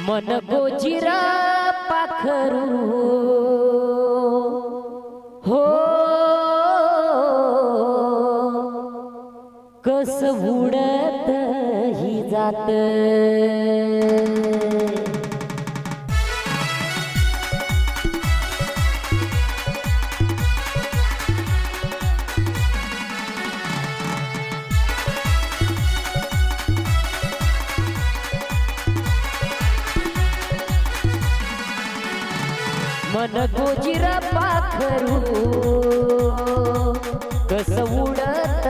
मन गोजिरा पाखरू हो कस उडत ही जात मन गोजिरा पाखरू कस उडत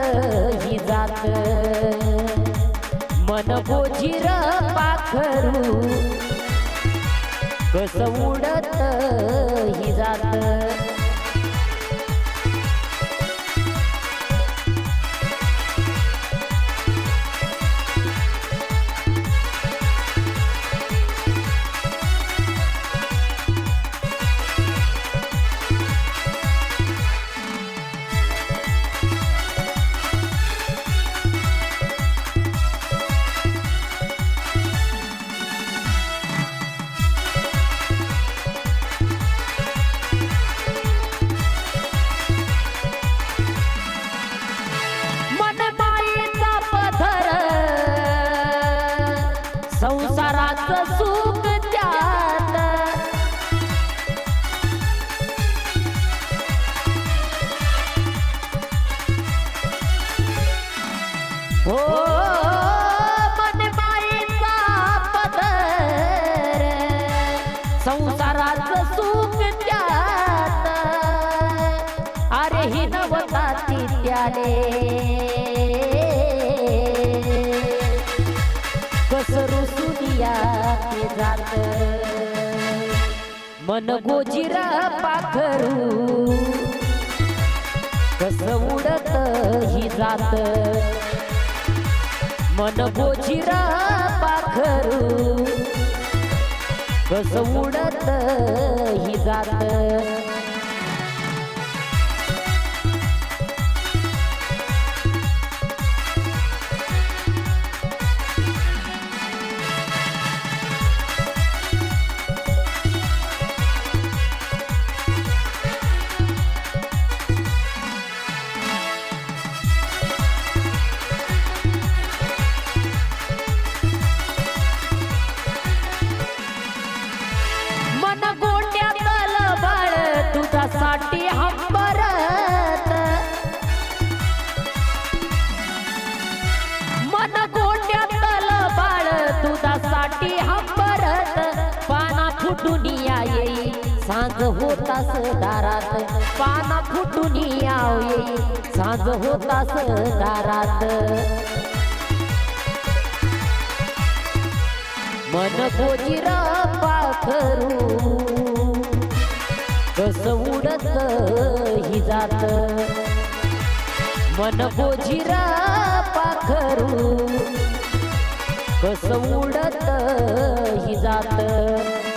ही जात मन गोजिरा पाखरू कस उडत ही जात संसाराचं सुख त्यात हो मन मायेचा पदर संसाराचं सुख त्यात अरे ही नवताती त्याले जात मन गोजिरा पाखरू कस उडत ही जात मन गोजिरा पाखरू कस उडत ही जात साठी हंबरत मन गोट्यातल बाळ दुधासाठी हंबरत पाना फुटून येई सांज होतास दारात पाना फुटून येई सांज होतास दारात मन गोजिरा पाखरू कस उडत ही जात मन गोजिरा पाखरू कस उडत ही जात